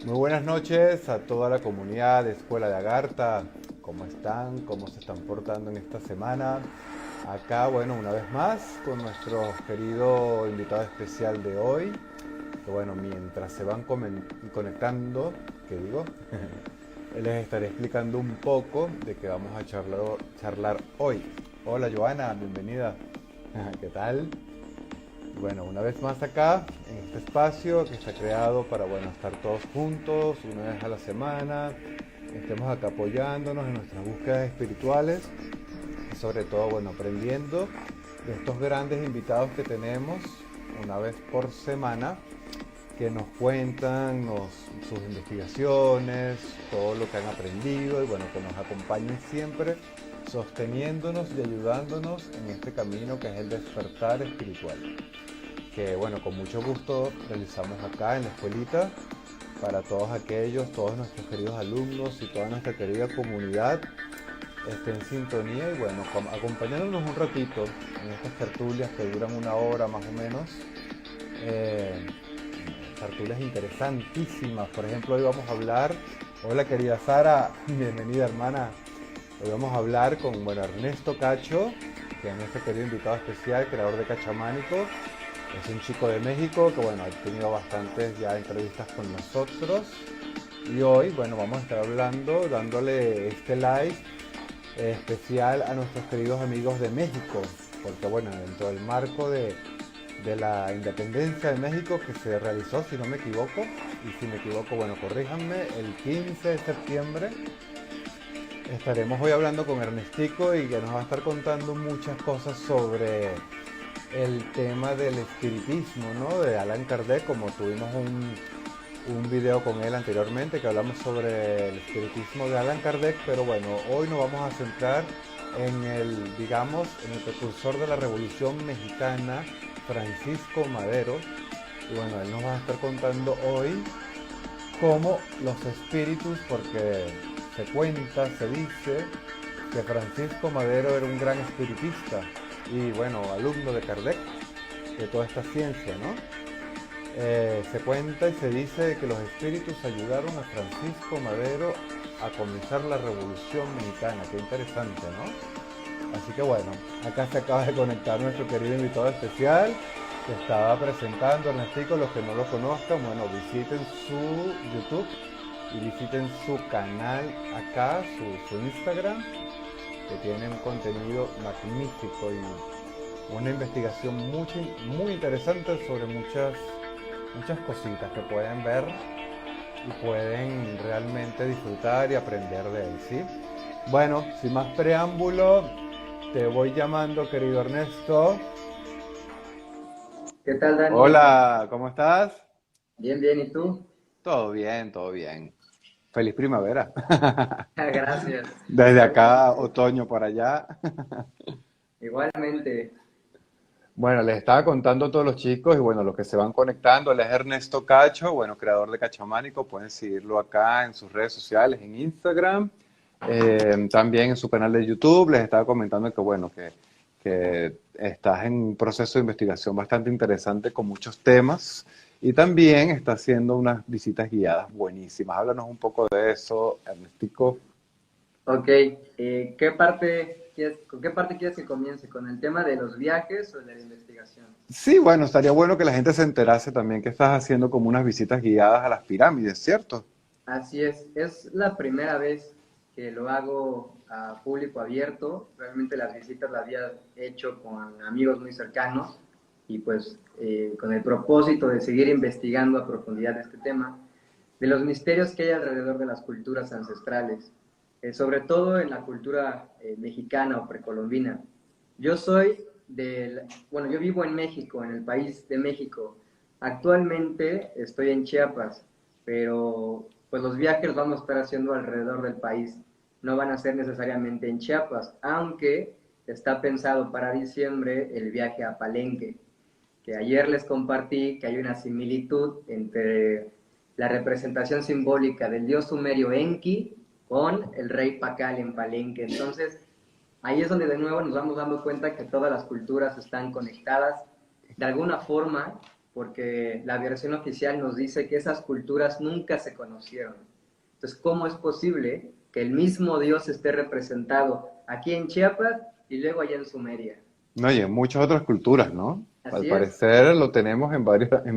Muy buenas noches a toda la comunidad de Escuela de Agartha. ¿Cómo están? ¿Cómo se están portando en esta semana? Acá, bueno, una vez más con nuestro querido invitado especial de hoy. Que bueno, mientras se van conectando, ¿qué digo? Les estaré explicando un poco de qué vamos a charlar hoy. Hola Joana, bienvenida. ¿Qué tal? Bueno, una vez más acá, en este espacio que está creado para, bueno, estar todos juntos una vez a la semana, estemos acá apoyándonos en nuestras búsquedas espirituales y sobre todo, bueno, aprendiendo de estos grandes invitados que tenemos una vez por semana que nos cuentan sus investigaciones, todo lo que han aprendido y bueno, que nos acompañen siempre sosteniéndonos y ayudándonos en este camino que es el despertar espiritual que bueno, con mucho gusto realizamos acá en la escuelita para todos aquellos, todos nuestros queridos alumnos y toda nuestra querida comunidad esté en sintonía y bueno, acompañándonos un ratito en estas tertulias que duran una hora más o menos. eh, Tertulias interesantísimas. Por ejemplo, hoy vamos a hablar, hola querida Sara, bienvenida hermana. Hoy vamos a hablar con bueno, Ernesto Cacho, que es nuestro querido invitado especial, creador de Cachamánico. Es un chico de México que bueno, ha tenido bastantes ya entrevistas con nosotros. Y hoy, bueno, vamos a estar hablando, dándole este live especial a nuestros queridos amigos de México. Porque bueno, dentro del marco de la independencia de México que se realizó, si no me equivoco, y si me equivoco, bueno, corríjanme, el 15 de septiembre, estaremos hoy hablando con Ernestico y que nos va a estar contando muchas cosas sobre el tema del espiritismo, ¿no? De Allan Kardec, como tuvimos un video con él anteriormente que hablamos sobre el espiritismo de Allan Kardec, pero bueno, hoy nos vamos a centrar en el, digamos, en el precursor de la Revolución Mexicana, Francisco Madero. Y bueno, él nos va a estar contando hoy cómo los espíritus, porque se cuenta, se dice que Francisco Madero era un gran espiritista y bueno, alumno de Kardec, de toda esta ciencia, ¿no? Se cuenta y se dice que los espíritus ayudaron a Francisco Madero a comenzar la Revolución Mexicana. Qué interesante, ¿no? Así que bueno, acá se acaba de conectar nuestro querido invitado especial que estaba presentando Ernestico. Los que no lo conozcan, bueno, visiten su YouTube y visiten su canal acá, su Instagram, que tiene un contenido magnífico y una investigación muy interesante sobre muchas cositas que pueden ver y pueden realmente disfrutar y aprender de él, ¿sí? Bueno, sin más preámbulo, te voy llamando, querido Ernesto. ¿Qué tal, Dani? Hola, ¿cómo estás? Bien, bien, ¿y tú? Todo bien, todo bien. Feliz primavera. Gracias, Desde acá, igualmente, otoño por allá. igualmente. Bueno, les estaba contando a todos los chicos y bueno, los que se van conectando, él es Ernesto Cacho, bueno, creador de Cachamánico, pueden seguirlo acá en sus redes sociales, en Instagram, también en su canal de YouTube. Les estaba comentando que bueno, que estás en un proceso de investigación bastante interesante con muchos temas y también está haciendo unas visitas guiadas buenísimas. Háblanos un poco de eso, Ernestico. Ok, ¿con qué parte quieres que comience? ¿Con el tema de los viajes o de la investigación? Sí, bueno, estaría bueno que la gente se enterase también que estás haciendo como unas visitas guiadas a las pirámides, ¿cierto? Así es la primera vez que lo hago a público abierto. Realmente las visitas las había hecho con amigos muy cercanos y pues con el propósito de seguir investigando a profundidad este tema, de los misterios que hay alrededor de las culturas ancestrales, sobre todo en la cultura mexicana o precolombina. Yo soy bueno, yo vivo en México, en el país de México. Actualmente estoy en Chiapas, pero pues los viajes los vamos a estar haciendo alrededor del país. No van a ser necesariamente en Chiapas, aunque está pensado para diciembre el viaje a Palenque, que ayer les compartí que hay una similitud entre la representación simbólica del dios sumerio Enki con el rey Pacal en Palenque. Entonces, ahí es donde de nuevo nos vamos dando cuenta que todas las culturas están conectadas de alguna forma porque la versión oficial nos dice que esas culturas nunca se conocieron. Entonces, ¿cómo es posible que el mismo Dios esté representado aquí en Chiapas y luego allá en Sumeria? No, y en muchas otras culturas, ¿no? Al Así es, parecer lo tenemos en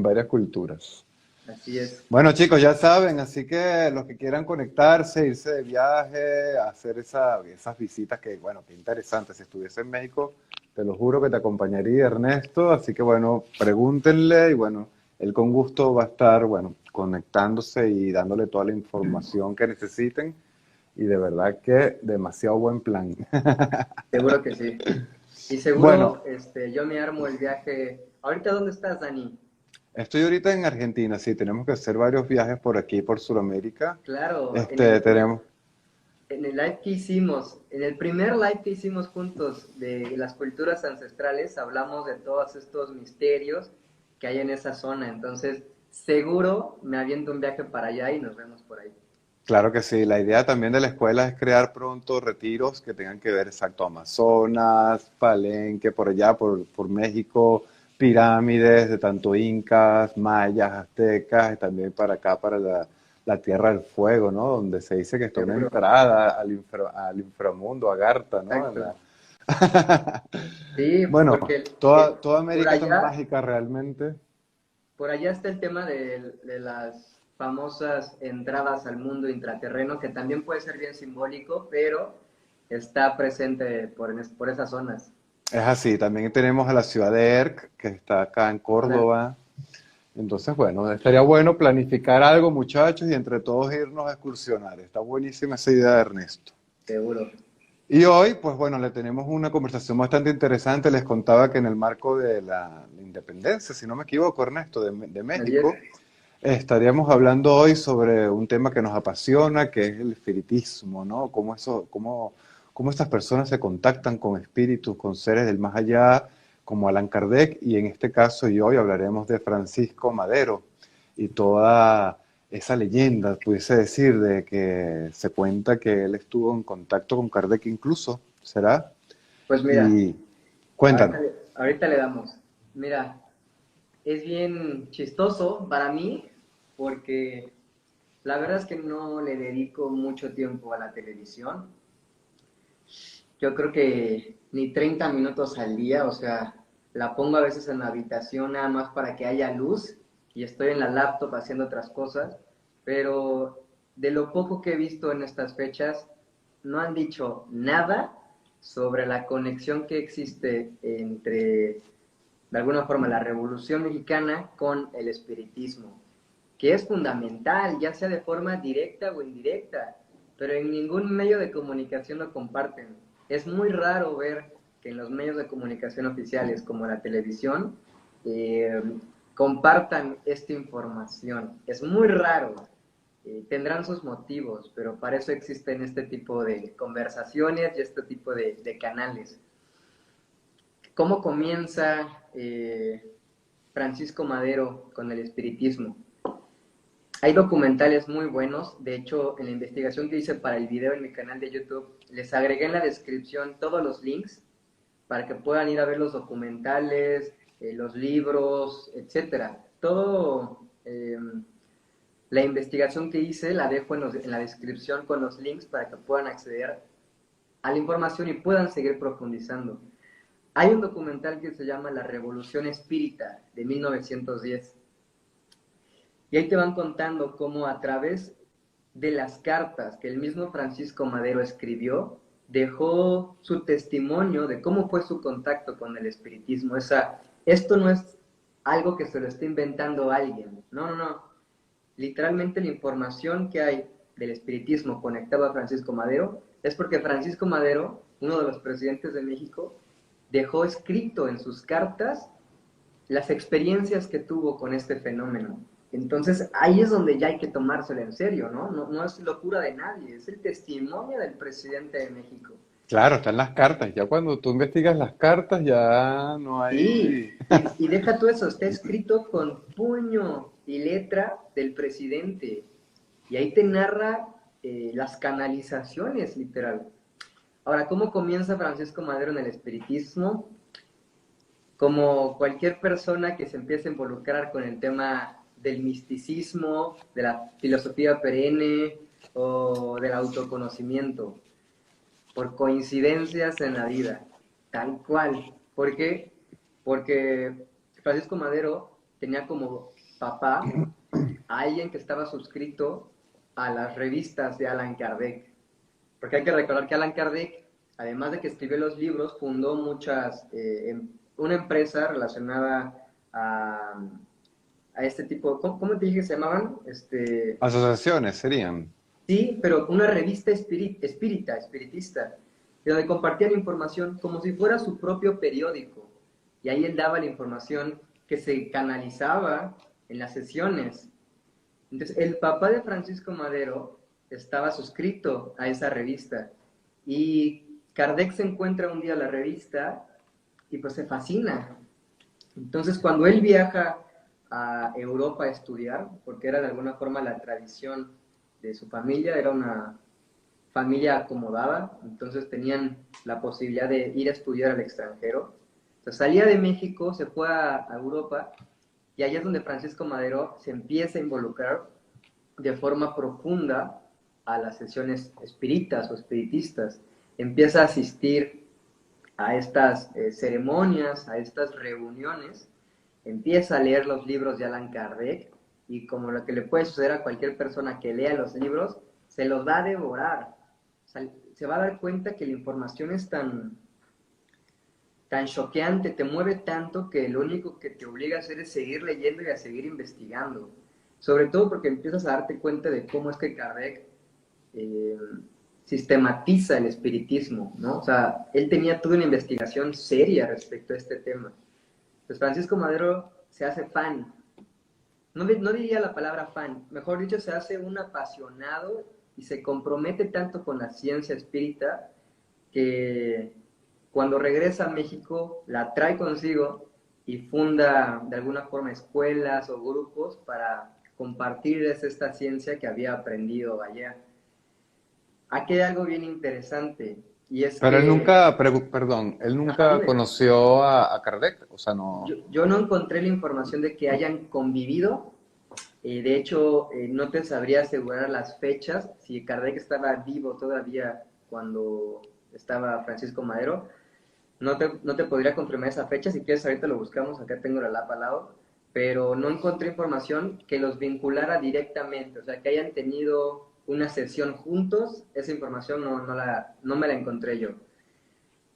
varias culturas. así es. Bueno, chicos, ya saben, así que los que quieran conectarse, irse de viaje, hacer esas visitas que, bueno, qué interesante. Si estuviese en México, te lo juro que te acompañaría Ernesto. Así que, bueno, pregúntenle y, bueno, él con gusto va a estar, bueno, conectándose y dándole toda la información que necesiten. Y de verdad que demasiado buen plan. Seguro que sí. Y Bueno, seguro yo me armo el viaje. ¿Ahorita dónde estás, Dani? estoy ahorita en Argentina, sí, tenemos que hacer varios viajes por aquí, por Sudamérica. Claro, Tenemos. en el live que hicimos, en el primer live que hicimos juntos de las culturas ancestrales, hablamos de todos estos misterios que hay en esa zona. Entonces, seguro me aviento un viaje para allá y nos vemos por ahí. Claro que sí, la idea también de la escuela es crear pronto retiros que tengan que ver exacto Amazonas, Palenque, por allá, por México, pirámides de tanto incas, mayas, aztecas, y también para acá, para la Tierra del Fuego, ¿no? Donde se dice que está una Seguro. entrada al inframundo, a Garta, ¿no? Exacto. Sí, Bueno, porque toda por América es tan allá mágica realmente. Por allá está el tema de las famosas entradas al mundo intraterreno, que también puede ser bien simbólico, pero está presente por esas zonas. Es así, también tenemos a la ciudad de Erc, que está acá en Claro, Córdoba. Entonces, bueno, estaría bueno planificar algo, muchachos, y entre todos irnos a excursionar. Está buenísima esa idea de Ernesto. seguro. Y hoy, pues bueno, le tenemos una conversación bastante interesante. Les contaba que en el marco de la independencia, si no me equivoco, Ernesto, de Así es. México, estaríamos hablando hoy sobre un tema que nos apasiona, que es el espiritismo, ¿no? Cómo estas personas se contactan con espíritus, con seres del más allá, como Allan Kardec, y en este caso y hoy hablaremos de Francisco Madero y toda esa leyenda, pudiese decir, de que se cuenta que él estuvo en contacto con Kardec incluso, ¿será? Pues mira, Y cuéntanos. ahorita le damos. Mira, es bien chistoso para mí porque la verdad es que no le dedico mucho tiempo a la televisión. Yo creo que ni 30 minutos al día, o sea, la pongo a veces en la habitación nada más para que haya luz y estoy en la laptop haciendo otras cosas, pero de lo poco que he visto en estas fechas, no han dicho nada sobre la conexión que existe entre, de alguna forma, la Revolución Mexicana con el espiritismo, que es fundamental, ya sea de forma directa o indirecta, pero en ningún medio de comunicación lo comparten. Es muy raro ver que en los medios de comunicación oficiales, como la televisión, eh, compartan esta información. Es muy raro. Tendrán sus motivos, pero para eso existen este tipo de conversaciones y este tipo de canales. ¿Cómo comienza Francisco Madero con el espiritismo? Hay documentales muy buenos, de hecho en la investigación que hice para el video en mi canal de YouTube, les agregué en la descripción todos los links para que puedan ir a ver los documentales, los libros, etcétera. Todo la investigación que hice la dejo en la descripción con los links para que puedan acceder a la información y puedan seguir profundizando. Hay un documental que se llama La Revolución Espírita de 1910. Y ahí te van contando cómo a través de las cartas que el mismo Francisco Madero escribió, dejó su testimonio de cómo fue su contacto con el espiritismo. Esto no es algo que se lo está inventando alguien. No, no, no. Literalmente la información que hay del espiritismo conectado a Francisco Madero es porque Francisco Madero, uno de los presidentes de México, dejó escrito en sus cartas las experiencias que tuvo con este fenómeno. Entonces ahí es donde ya hay que tomárselo en serio, ¿no? No, no es locura de nadie, es el testimonio del presidente de México. Claro, están las cartas. Ya cuando tú investigas las cartas, ya no Sí, hay. y deja tú eso, está escrito con puño y letra del presidente. Y ahí te narra las canalizaciones, literal. Ahora, ¿cómo comienza Francisco Madero en el espiritismo? como cualquier persona que se empiece a involucrar con el tema del misticismo, de la filosofía perenne o del autoconocimiento, por coincidencias en la vida, tal cual. ¿Por qué? Porque Francisco Madero tenía como papá a alguien que estaba suscrito a las revistas de Allan Kardec. Porque hay que recordar que Allan Kardec, además de que escribió los libros, fundó una empresa relacionada a este tipo, ¿cómo te dije que se llamaban? Asociaciones serían. Sí, pero una revista espiritista, donde compartían información como si fuera su propio periódico. Y ahí él daba la información que se canalizaba en las sesiones. Entonces, el papá de Francisco Madero estaba suscrito a esa revista. Y Kardec se encuentra un día la revista y pues se fascina. Entonces, cuando él viaja a Europa a estudiar, porque era de alguna forma la tradición de su familia, era una familia acomodada, entonces tenían la posibilidad de ir a estudiar al extranjero. Entonces salía de México, se fue a Europa, y ahí es donde Francisco Madero se empieza a involucrar de forma profunda a las sesiones espíritas o espiritistas. Empieza a asistir a estas ceremonias, a estas reuniones, empieza a leer los libros de Allan Kardec y como lo que le puede suceder a cualquier persona que lea los libros, se los va a devorar. O sea, se va a dar cuenta que la información es tan choqueante, te mueve tanto que lo único que te obliga a hacer es seguir leyendo y a seguir investigando. Sobre todo porque empiezas a darte cuenta de cómo es que Kardec eh, sistematiza el espiritismo, ¿no? O sea, él tenía toda una investigación seria respecto a este tema. Pues Francisco Madero se hace fan. No diría la palabra fan, mejor dicho, se hace un apasionado y se compromete tanto con la ciencia espírita que cuando regresa a México la trae consigo y funda de alguna forma escuelas o grupos para compartirles esta ciencia que había aprendido allá. Aquí hay algo bien interesante y es Pero él que, nunca, perdón, él ajá, nunca dime, conoció a Kardec, o sea, no. yo no encontré la información de que hayan convivido. De hecho, no te sabría asegurar las fechas, si Kardec estaba vivo todavía cuando estaba Francisco Madero. No te podría confirmar esa fecha, si quieres ahorita lo buscamos, acá tengo la lapa al lado, pero no encontré información que los vinculara directamente, o sea, que hayan tenido una sesión juntos, esa información no me la encontré yo.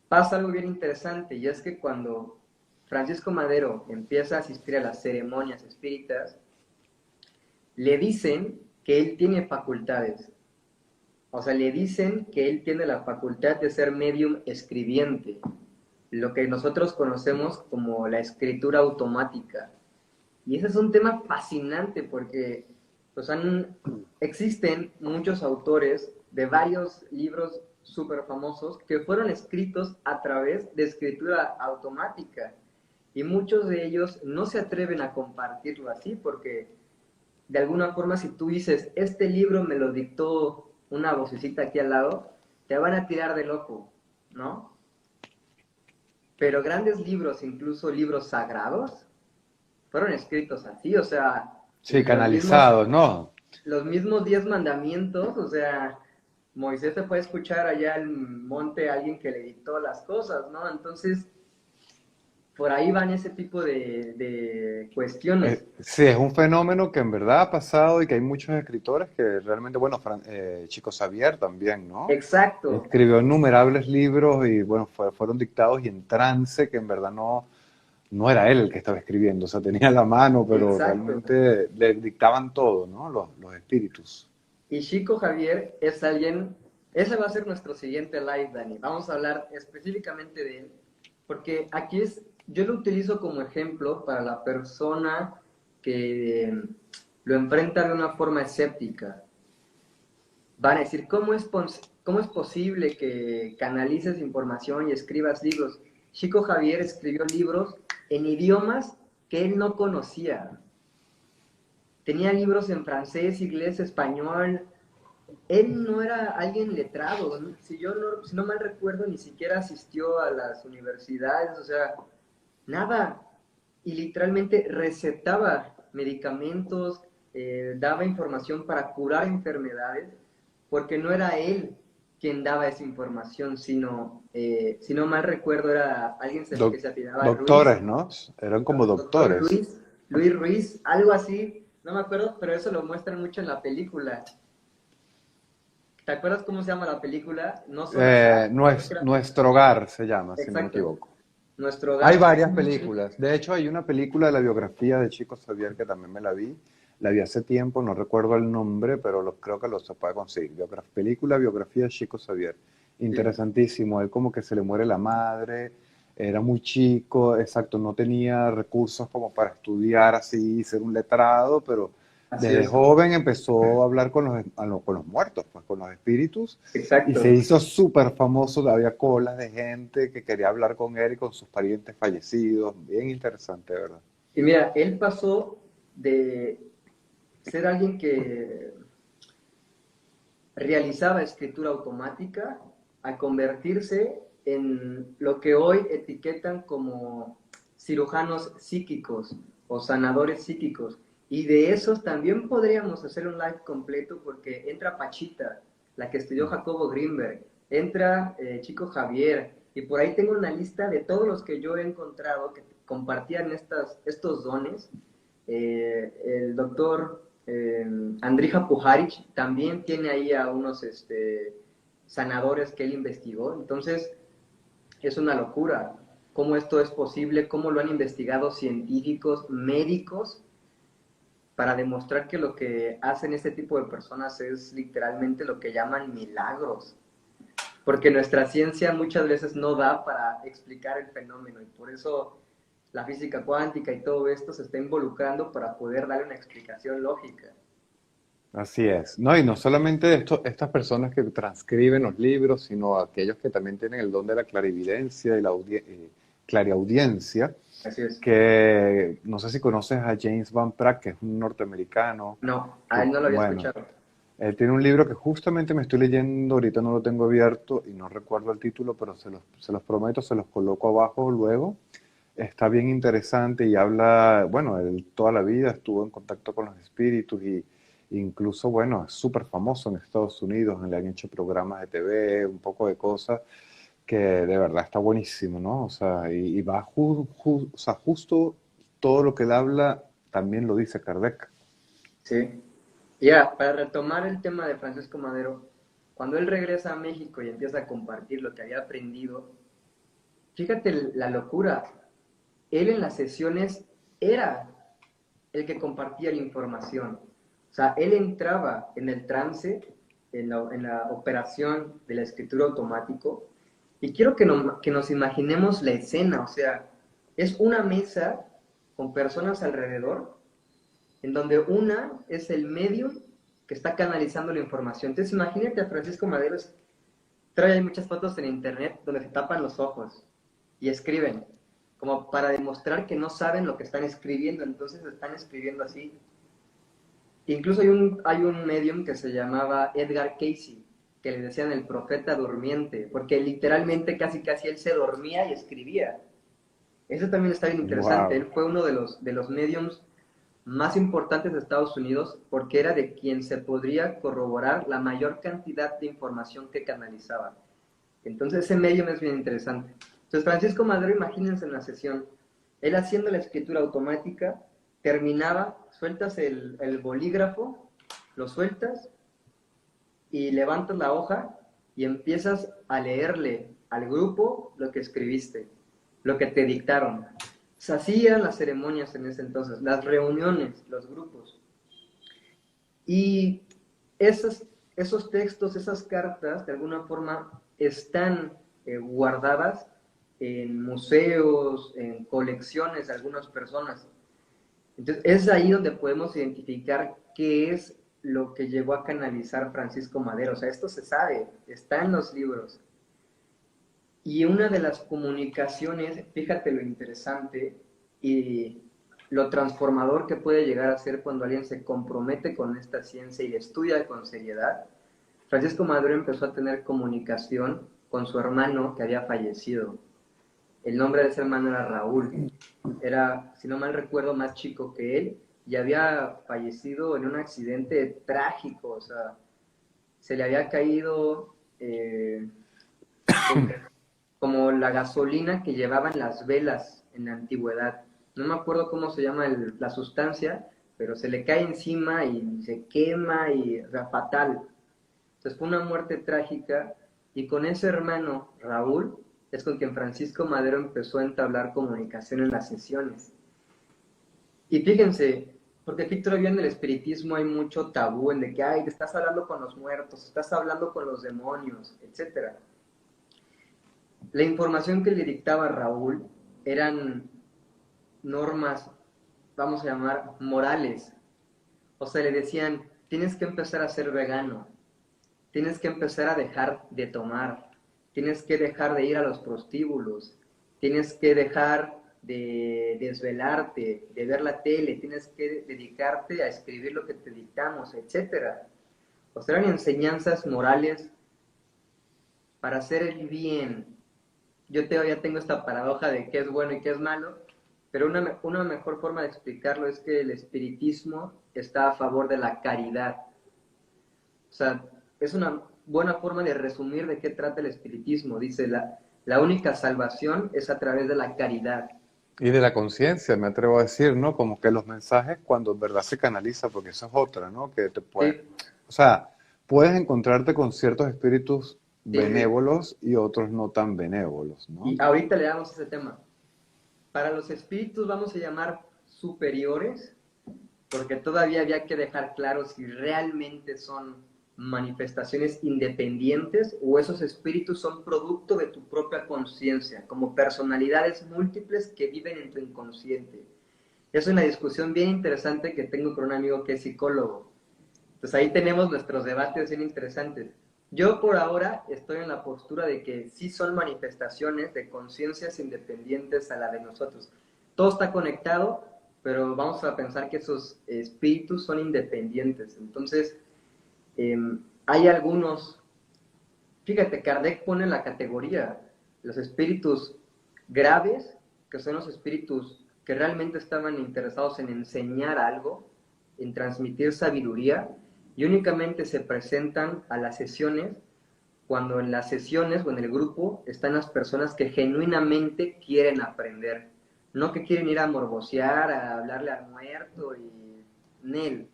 Pasa algo bien interesante y es que cuando Francisco Madero empieza a asistir a las ceremonias espíritas, le dicen que él tiene facultades. O sea, le dicen que él tiene la facultad de ser medium escribiente, lo que nosotros conocemos como la escritura automática. Y ese es un tema fascinante porque pues, existen muchos autores de varios libros súper famosos que fueron escritos a través de escritura automática. Y muchos de ellos no se atreven a compartirlo así porque de alguna forma si tú dices, este libro me lo dictó una vocecita aquí al lado, te van a tirar del ojo, ¿no? Pero grandes libros, incluso libros sagrados, fueron escritos así, o sea, Sí, los mismos, canalizados, ¿no? los mismos 10 mandamientos, o sea, Moisés se fue a escuchar allá al monte a alguien que le dictó las cosas, ¿no? Entonces, por ahí van ese tipo de cuestiones. Sí, es un fenómeno que en verdad ha pasado y que hay muchos escritores que realmente, bueno, Chico Xavier también, ¿no? Exacto, Escribió innumerables libros y, bueno, fueron dictados y en trance que en verdad no era él el que estaba escribiendo, o sea, tenía la mano, pero exacto. realmente le dictaban todo, ¿no? Los espíritus. Y Chico Javier es alguien, ese va a ser nuestro siguiente live, Dani. Vamos a hablar específicamente de él, porque yo lo utilizo como ejemplo para la persona que lo enfrenta de una forma escéptica. Van a decir, ¿cómo es posible que canalices información y escribas libros? Chico Javier escribió libros en idiomas que él no conocía. Tenía libros en francés, inglés, español. Él no era alguien letrado, ¿no? Si no mal recuerdo, ni siquiera asistió a las universidades, o sea, nada. Y literalmente recetaba medicamentos, daba información para curar enfermedades, porque no era él quien daba esa información, sino, si no mal recuerdo, era alguien que Doc- se apellidaba doctores, Ruiz, ¿no? Eran como doctor doctores. Luis Ruiz, algo así, no me acuerdo, pero eso lo muestran mucho en la película. ¿Te acuerdas cómo se llama la película? No Sonoshá, creo que era. Nuestro hogar se llama, si no me Exacto, equivoco. Nuestro Hay Hogar. varias películas. De hecho, hay una película de la biografía de Chico Xavier que también me la vi. La vi hace tiempo, no recuerdo el nombre, pero creo que lo se puede conseguir. Película, biografía de Chico Xavier. Sí, Interesantísimo. Él como que se le muere la madre, era muy chico, exacto, no tenía recursos como para estudiar así, ser un letrado, pero así desde es, joven empezó a hablar con los muertos, pues con los espíritus, y se exacto. hizo súper famoso. Había colas de gente que quería hablar con él y con sus parientes fallecidos. Bien interesante, ¿verdad? Y mira, él pasó de ser alguien que realizaba escritura automática a convertirse en lo que hoy etiquetan como cirujanos psíquicos o sanadores psíquicos. Y de esos también podríamos hacer un live completo porque entra Pachita, la que estudió Jacobo Greenberg, entra Chico Javier, y por ahí tengo una lista de todos los que yo he encontrado que compartían estos dones. El doctor Andrija Pujarich también tiene ahí a unos sanadores que él investigó. Entonces, es una locura cómo esto es posible, cómo lo han investigado científicos, médicos, para demostrar que lo que hacen este tipo de personas es literalmente lo que llaman milagros. Porque nuestra ciencia muchas veces no da para explicar el fenómeno y por eso la física cuántica y todo esto se está involucrando para poder darle una explicación lógica. Así es. No, y no solamente estas personas que transcriben los libros, sino aquellos que también tienen el don de la clarividencia y la clariaudiencia, Así es. que no sé si conoces a James Van Praagh, que es un norteamericano, No, a que, él no lo había bueno, escuchado. él tiene un libro que justamente me estoy leyendo, ahorita no lo tengo abierto y no recuerdo el título, pero se los prometo, se los coloco abajo luego. Está bien interesante y habla, bueno, él toda la vida estuvo en contacto con los espíritus y incluso, bueno, es súper famoso en Estados Unidos, le han hecho programas de TV, un poco de cosas que de verdad está buenísimo, ¿no? O sea, y va o sea, justo todo lo que él habla también lo dice Kardec. Sí. Ya, para retomar el tema de Francisco Madero, cuando él regresa a México y empieza a compartir lo que había aprendido, fíjate la locura. Él en las sesiones era el que compartía la información. O sea, él entraba en el trance, en la operación de la escritura automático, y quiero que nos imaginemos la escena, o sea, es una mesa con personas alrededor, en donde una es el medium que está canalizando la información. Entonces imagínate a Francisco Madero, trae ahí muchas fotos en internet donde se tapan los ojos y escriben, como para demostrar que no saben lo que están escribiendo, entonces están escribiendo así. Incluso hay un medium que se llamaba Edgar Casey, que le decían el profeta durmiente, porque literalmente casi casi él se dormía y escribía. Eso también está bien interesante. Wow, Él fue uno de los mediums más importantes de Estados Unidos porque era de quien se podría corroborar la mayor cantidad de información que canalizaba. Entonces ese medium es bien interesante. Entonces Francisco Madero, imagínense en la sesión, él haciendo la escritura automática, terminaba, sueltas el bolígrafo, lo sueltas y levantas la hoja y empiezas a leerle al grupo lo que escribiste, lo que te dictaron. Se hacían las ceremonias en ese entonces, las reuniones, los grupos. Y esos textos, esas cartas, de alguna forma, están guardadas en museos, en colecciones de algunas personas. Entonces, es ahí donde podemos identificar qué es lo que llegó a canalizar Francisco Madero. O sea, esto se sabe, está en los libros. Y una de las comunicaciones, fíjate lo interesante y lo transformador que puede llegar a ser cuando alguien se compromete con esta ciencia y estudia con seriedad. Francisco Madero empezó a tener comunicación con su hermano que había fallecido. El nombre de ese hermano era Raúl. Era, si no mal recuerdo, más chico que él y había fallecido en un accidente trágico. O sea, se le había caído el, como la gasolina que llevaban las velas en la antigüedad. No me acuerdo cómo se llama la sustancia, pero se le cae encima y se quema y, o sea, fatal. Entonces fue una muerte trágica y con ese hermano, Raúl, es con quien Francisco Madero empezó a entablar comunicación en las sesiones. Y fíjense, porque aquí todavía en el espiritismo hay mucho tabú en de que, ay, te estás hablando con los muertos, estás hablando con los demonios, etcétera. La información que le dictaba Raúl eran normas, vamos a llamar, morales. O sea, le decían, tienes que empezar a ser vegano, tienes que empezar a dejar de tomar, tienes que dejar de ir a los prostíbulos, tienes que dejar de desvelarte, de ver la tele, tienes que dedicarte a escribir lo que te dictamos, etcétera. O sea, eran enseñanzas morales para hacer el bien. Yo todavía tengo esta paradoja de qué es bueno y qué es malo, pero una mejor forma de explicarlo es que el espiritismo está a favor de la caridad. O sea, es una buena forma de resumir de qué trata el espiritismo. Dice, la única salvación es a través de la caridad. Y de la conciencia, me atrevo a decir, ¿no? Como que los mensajes cuando en verdad se canaliza, porque eso es otra, ¿no? Que te puede, Sí, o sea, puedes encontrarte con ciertos espíritus sí, sí. benévolos y otros no tan benévolos, ¿no? Y ahorita le damos ese tema. Para los espíritus vamos a llamar superiores, porque todavía había que dejar claro si realmente son manifestaciones independientes o esos espíritus son producto de tu propia conciencia, como personalidades múltiples que viven en tu inconsciente. Es una discusión bien interesante que tengo con un amigo que es psicólogo. Entonces ahí tenemos nuestros debates bien interesantes. Yo por ahora estoy en la postura de que sí son manifestaciones de conciencias independientes a la de nosotros. Todo está conectado, pero vamos a pensar que esos espíritus son independientes. Entonces, eh, hay algunos, fíjate, Kardec pone en la categoría los espíritus graves, que son los espíritus que realmente estaban interesados en enseñar algo, en transmitir sabiduría, y únicamente se presentan a las sesiones cuando en las sesiones o en el grupo están las personas que genuinamente quieren aprender, no que quieren ir a morbosear, a hablarle al muerto y Nel.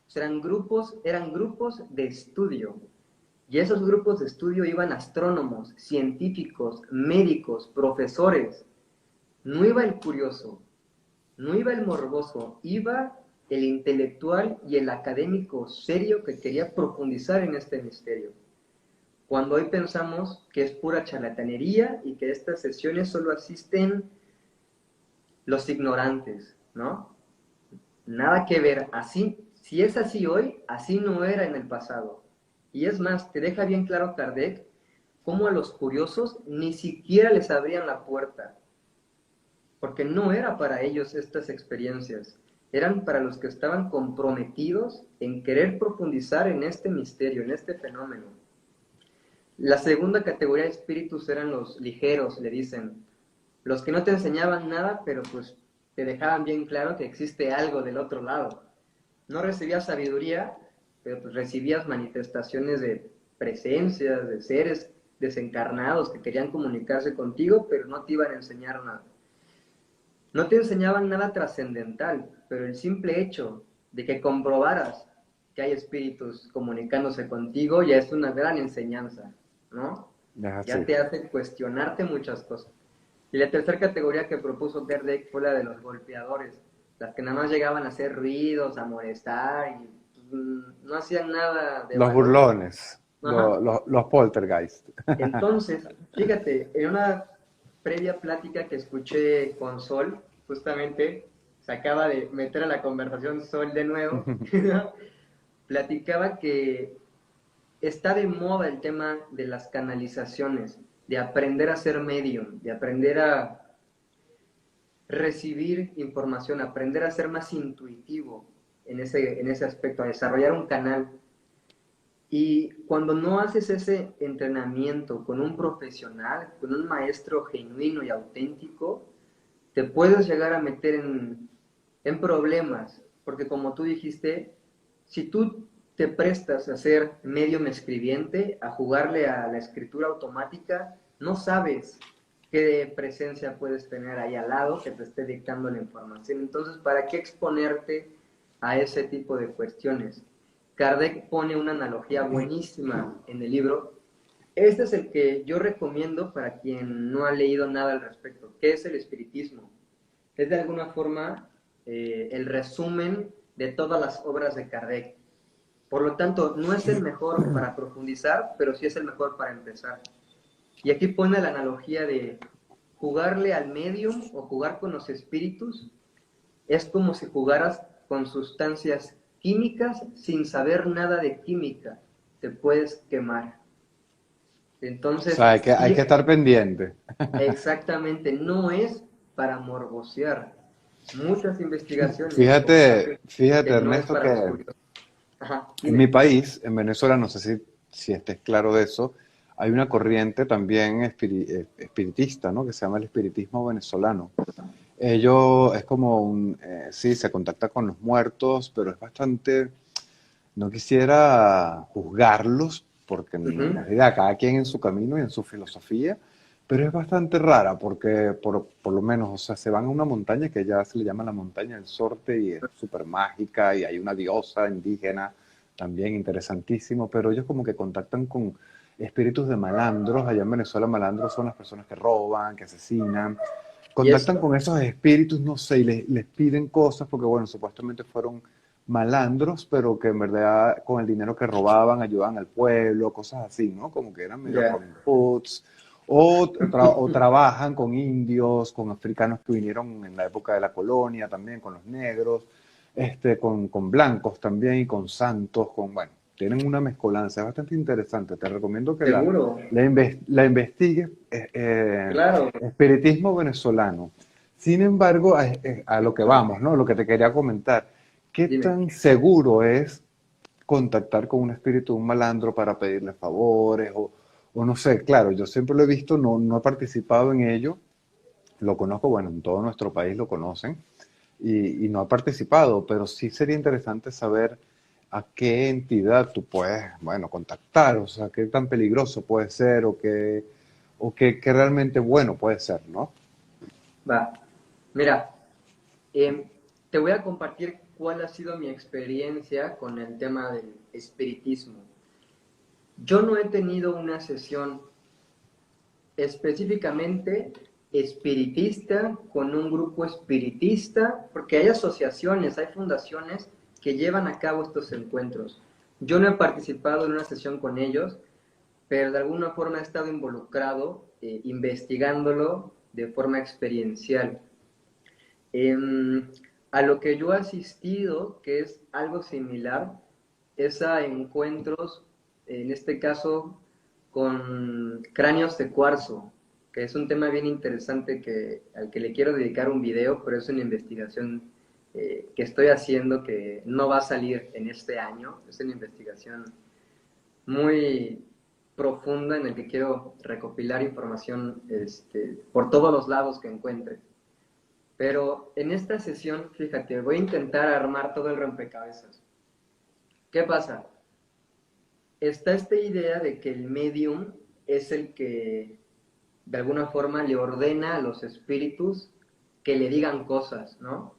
O sea, eran grupos de estudio. Y a esos grupos de estudio iban astrónomos, científicos, médicos, profesores. No iba el curioso, no iba el morboso, iba el intelectual y el académico serio que quería profundizar en este misterio. Cuando hoy pensamos que es pura charlatanería y que a estas sesiones solo asisten los ignorantes, ¿no? Nada que ver, así, si es así hoy, así no era en el pasado. Y es más, te deja bien claro Kardec cómo a los curiosos ni siquiera les abrían la puerta, porque no era para ellos estas experiencias, eran para los que estaban comprometidos en querer profundizar en este misterio, en este fenómeno. La segunda categoría de espíritus eran los ligeros, le dicen, los que no te enseñaban nada, pero pues te dejaban bien claro que existe algo del otro lado. No recibías sabiduría, pero pues recibías manifestaciones de presencias, de seres desencarnados que querían comunicarse contigo, pero no te iban a enseñar nada. No te enseñaban nada trascendental, pero el simple hecho de que comprobaras que hay espíritus comunicándose contigo ya es una gran enseñanza, ¿no? Es Ya así. te hace cuestionarte muchas cosas. Y la tercera categoría que propuso Kardec fue la de los golpeadores, las que nada más llegaban a hacer ruidos, a molestar y pues, no hacían nada de Los valor. burlones, Ajá. los poltergeist. Entonces, fíjate, en una previa plática que escuché con Sol, justamente se acaba de meter a la conversación Sol de nuevo, platicaba que está de moda el tema de las canalizaciones, de aprender a ser medium, de aprender a recibir información, aprender a ser más intuitivo en ese aspecto, a desarrollar un canal. Y cuando no haces ese entrenamiento con un profesional, con un maestro genuino y auténtico, te puedes llegar a meter en problemas, porque como tú dijiste, si tú te prestas a ser medium escribiente, a jugarle a la escritura automática, no sabes qué presencia puedes tener ahí al lado que te esté dictando la información. Entonces, ¿para qué exponerte a ese tipo de cuestiones? Kardec pone una analogía buenísima en el libro. Este es el que yo recomiendo para quien no ha leído nada al respecto. ¿Qué es el espiritismo? Es de alguna forma el resumen de todas las obras de Kardec. Por lo tanto, no es el mejor para profundizar, pero sí es el mejor para empezar. Y aquí pone la analogía de jugarle al medium o jugar con los espíritus. Es como si jugaras con sustancias químicas sin saber nada de química. Te puedes quemar. O Entonces, sea, hay que sí, estar pendiente. exactamente, no es para morbosear. Muchas investigaciones Fíjate, comparten fíjate, que no es Ernesto, para los que curiosos. Ajá, en mi dime. país, en Venezuela, no sé si estés claro de eso, hay una corriente también espiritista, ¿no? Que se llama el espiritismo venezolano. Ello es como sí, se contacta con los muertos, pero es bastante, no quisiera juzgarlos, porque en Ujú. realidad cada quien en su camino y en su filosofía, pero es bastante rara, porque por lo menos, o sea, se van a una montaña que ya se le llama la montaña del Sorte y es súper mágica y hay una diosa indígena también interesantísimo, pero ellos como que contactan con espíritus de malandros. Allá en Venezuela malandros son las personas que roban, que asesinan, Y contactan con esos espíritus, no sé, y les piden cosas porque, bueno, supuestamente fueron malandros, pero que en verdad con el dinero que robaban ayudaban al pueblo, cosas así, ¿no? Como que eran medio ya. Robin Hoods, o trabajan con indios, con africanos que vinieron en la época de la colonia también, con los negros, con blancos también y con santos, bueno, tienen una mezcolanza, es bastante interesante, te recomiendo que Seguro, la investigues. claro. Espiritismo venezolano. Sin embargo, a lo que vamos, ¿no? Lo que te quería comentar. ¿Qué Dime. tan seguro es contactar con un espíritu, un malandro para pedirle favores? O no sé, claro, yo siempre lo he visto, no he participado en ello. Lo conozco, bueno, en todo nuestro país lo conocen y no he participado, pero sí sería interesante saber a qué entidad tú puedes, bueno, contactar, o sea, qué tan peligroso puede ser qué realmente bueno puede ser, ¿no? Va. Mira, em, te voy a compartir cuál ha sido mi experiencia con el tema del espiritismo. Yo no he tenido una sesión específicamente espiritista con un grupo espiritista, porque hay asociaciones, hay fundaciones que llevan a cabo estos encuentros. Yo no he participado en una sesión con ellos, pero de alguna forma he estado involucrado investigándolo de forma experiencial. Em, a lo que yo he asistido, que es algo similar, es a encuentros, en este caso, con cráneos de cuarzo, que es un tema bien interesante al que le quiero dedicar un video, pero es una investigación que estoy haciendo que no va a salir en este año. Es una investigación muy profunda en el que quiero recopilar información por todos los lados que encuentre. Pero en esta sesión, fíjate, voy a intentar armar todo el rompecabezas. ¿Qué pasa? Está esta idea de que el medium es el que de alguna forma le ordena a los espíritus que le digan cosas, ¿no?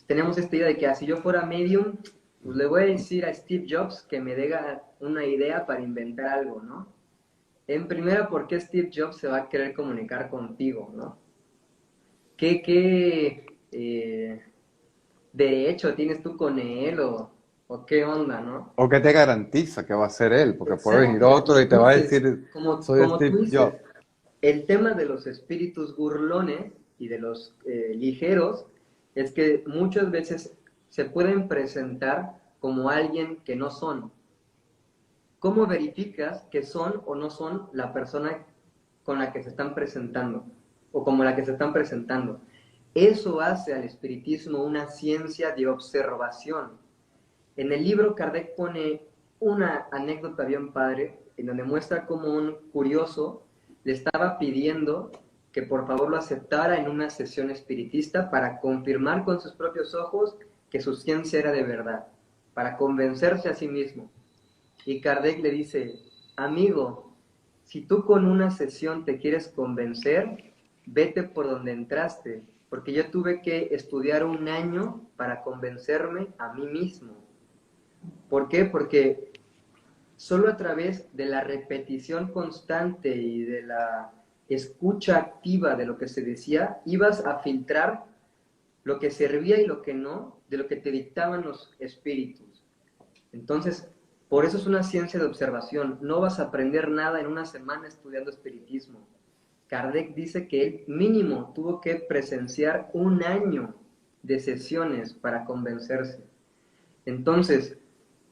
Tenemos esta idea de que si yo fuera medium, pues le voy a decir a Steve Jobs que me diga una idea para inventar algo, ¿no? En primera, ¿por qué Steve Jobs se va a querer comunicar contigo, ¿no? ¿Qué derecho tienes tú con él o qué onda, ¿no? ¿O qué te garantiza que va a ser él? Porque puede venir Exacto. otro y te va a Entonces, decir, soy como tú Steve dices, Jobs. el tema de los espíritus burlones y de los ligeros es que muchas veces se pueden presentar como alguien que no son. ¿Cómo verificas que son o no son la persona con la que se están presentando o como la que se están presentando? Eso hace al espiritismo una ciencia de observación. En el libro Kardec pone una anécdota bien padre en donde muestra cómo un curioso le estaba pidiendo que por favor lo aceptara en una sesión espiritista para confirmar con sus propios ojos que su ciencia era de verdad, para convencerse a sí mismo. Y Kardec le dice, amigo, si tú con una sesión te quieres convencer, vete por donde entraste, porque yo tuve que estudiar un año para convencerme a mí mismo. ¿Por qué? Porque solo a través de la repetición constante y de la escucha activa de lo que se decía, ibas a filtrar lo que servía y lo que no, de lo que te dictaban los espíritus. Entonces, por eso es una ciencia de observación. No vas a aprender nada en una semana estudiando espiritismo. Kardec dice que él mínimo tuvo que presenciar un año de sesiones para convencerse. Entonces,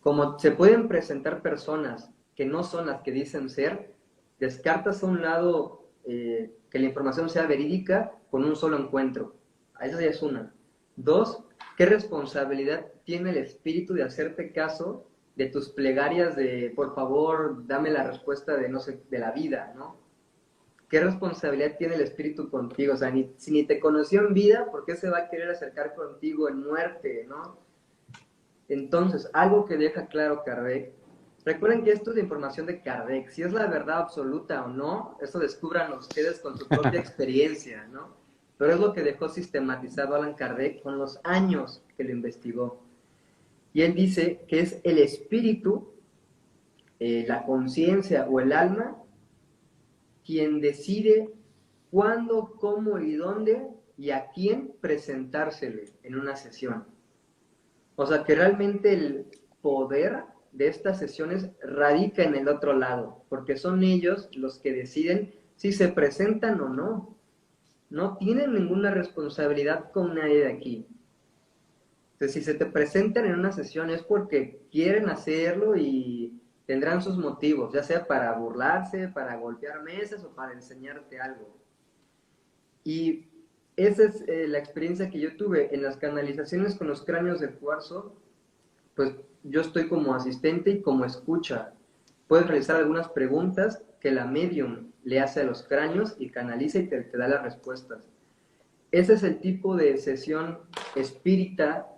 como se pueden presentar personas que no son las que dicen ser, descartas a un lado que la información sea verídica con un solo encuentro. Esa ya es una. Dos, ¿qué responsabilidad tiene el espíritu de hacerte caso de tus plegarias de, por favor, dame la respuesta de, no sé, de la vida, ¿no? ¿Qué responsabilidad tiene el espíritu contigo? O sea, si ni te conoció en vida, ¿por qué se va a querer acercar contigo en muerte, ¿no? Entonces, algo que deja claro Kardec, recuerden que esto es de información de Kardec, si es la verdad absoluta o no, eso descubran ustedes con su propia experiencia, ¿no? Pero es lo que dejó sistematizado Allan Kardec con los años que lo investigó. Y él dice que es el espíritu, la conciencia o el alma, quien decide cuándo, cómo y dónde y a quién presentársele en una sesión. O sea que realmente el poder de estas sesiones radica en el otro lado, porque son ellos los que deciden si se presentan o no. No tienen ninguna responsabilidad con nadie de aquí. Entonces, si se te presentan en una sesión es porque quieren hacerlo y tendrán sus motivos, ya sea para burlarse, para golpear mesas o para enseñarte algo. Y esa es la experiencia que yo tuve en las canalizaciones con los cráneos de cuarzo. Pues yo estoy como asistente y como escucha. Puedes realizar algunas preguntas que la medium le hace a los cráneos y canaliza y te da las respuestas. Ese es el tipo de sesión espírita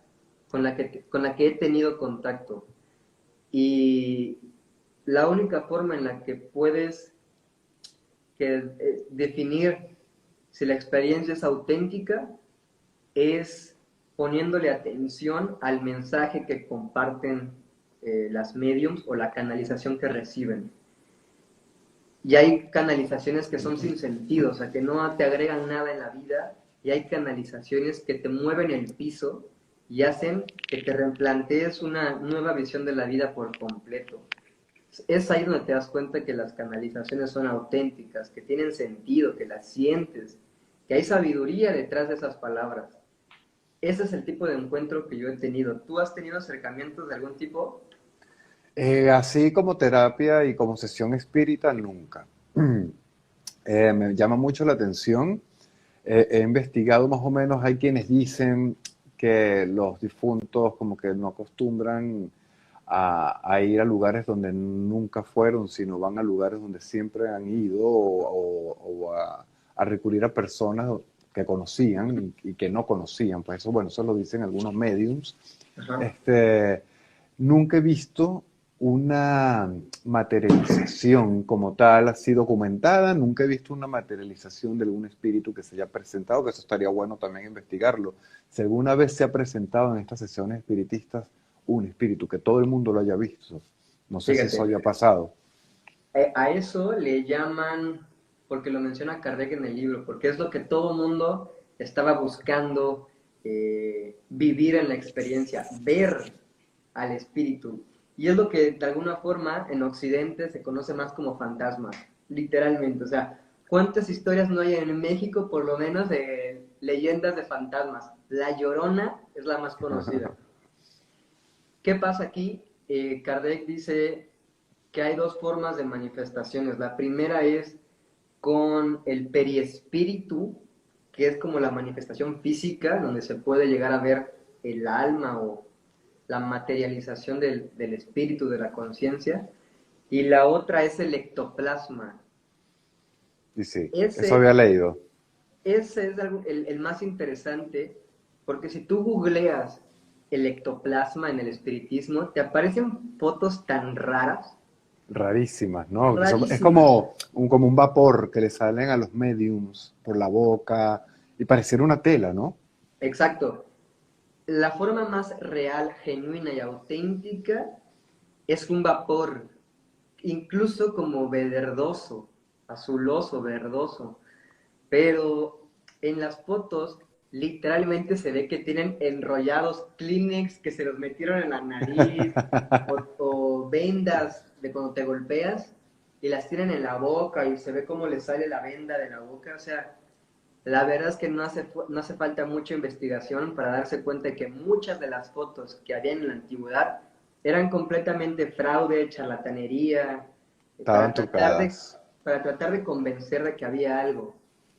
con la que he tenido contacto. Y la única forma en la que puedes definir si la experiencia es auténtica es poniéndole atención al mensaje que comparten las mediums o la canalización que reciben. Y hay canalizaciones que son sin sentido, o sea, que no te agregan nada en la vida, y hay canalizaciones que te mueven el piso y hacen que te replantees una nueva visión de la vida por completo. Es ahí donde te das cuenta que las canalizaciones son auténticas, que tienen sentido, que las sientes, que hay sabiduría detrás de esas palabras. Ese es el tipo de encuentro que yo he tenido. ¿Tú has tenido acercamientos de algún tipo? Así como terapia y como sesión espírita, nunca. Me llama mucho la atención. He investigado más o menos, hay quienes dicen que los difuntos como que no acostumbran a ir a lugares donde nunca fueron, sino van a lugares donde siempre han ido o a recurrir a personas que conocían y que no conocían. Pues eso, bueno, eso lo dicen algunos mediums. Ajá. Este, Nunca he visto una materialización como tal, así documentada, nunca he visto una materialización de algún espíritu que se haya presentado, que eso estaría bueno también investigarlo. Si alguna vez se ha presentado en estas sesiones espiritistas un espíritu, que todo el mundo lo haya visto, no sé si eso Fíjate, haya pasado. a eso le llaman, porque lo menciona Kardec en el libro, porque es lo que todo mundo estaba buscando vivir en la experiencia, ver al espíritu. Y es lo que de alguna forma en Occidente se conoce más como fantasmas, literalmente. O sea, ¿cuántas historias no hay en México, por lo menos, de leyendas de fantasmas? La Llorona es la más conocida. ¿Qué pasa aquí? Kardec dice que hay dos formas de manifestaciones. La primera es con el periespíritu, que es como la manifestación física, donde se puede llegar a ver el alma o la materialización del espíritu, de la conciencia, y la otra es el ectoplasma. Y sí, eso Ese, había leído. ese es el más interesante, porque si tú googleas el ectoplasma en el espiritismo, te aparecen fotos tan raras, Rarísimas, ¿no? Es rarísimas. como un vapor que le salen a los mediums por la boca y pareciera una tela, ¿no? Exacto. La forma más real, genuina y auténtica es un vapor, incluso como verdoso, azuloso, verdoso. Pero en las fotos literalmente se ve que tienen enrollados Kleenex que se los metieron en la nariz o vendas de cuando te golpeas y las tienen en la boca y se ve cómo les sale la venda de la boca. O sea, la verdad es que no hace falta mucha investigación para darse cuenta de que muchas de las fotos que había en la antigüedad eran completamente fraude, charlatanería, Estaban para tratar de, trucadas. para tratar de convencer de que había algo.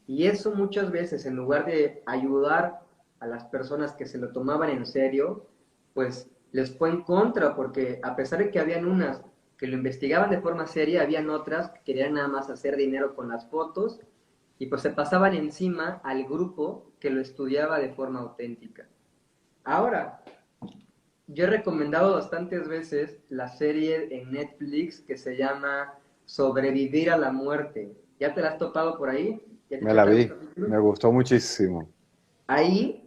Y eso muchas veces, en lugar de ayudar a las personas que se lo tomaban en serio, pues les fue en contra, porque a pesar de que habían unas que lo investigaban de forma seria, habían otras que querían nada más hacer dinero con las fotos y pues se pasaban encima al grupo que lo estudiaba de forma auténtica. Ahora, yo he recomendado bastantes veces la serie en Netflix que se llama Sobrevivir a la muerte. ¿Ya te la has topado por ahí? ¿Ya te Me la echaste algún vi, capítulo? me gustó muchísimo. Ahí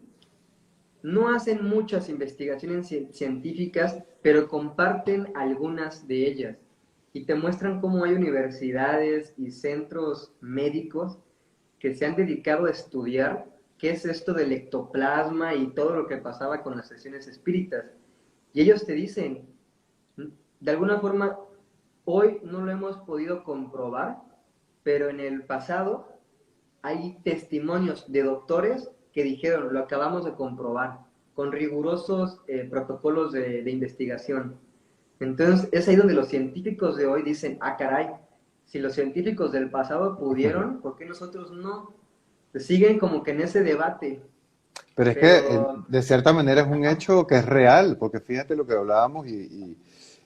no hacen muchas investigaciones científicas, pero comparten algunas de ellas y te muestran cómo hay universidades y centros médicos que se han dedicado a estudiar qué es esto del ectoplasma y todo lo que pasaba con las sesiones espíritas. Y ellos te dicen, de alguna forma, hoy no lo hemos podido comprobar, pero en el pasado hay testimonios de doctores que dijeron, lo acabamos de comprobar, con rigurosos protocolos de investigación. Entonces, es ahí donde los científicos de hoy dicen, ah, caray, si los científicos del pasado pudieron, ¿por qué nosotros no? Pues siguen como que en ese debate, Pero es que pero, de cierta manera es un ajá, hecho que es real, porque fíjate lo que hablábamos y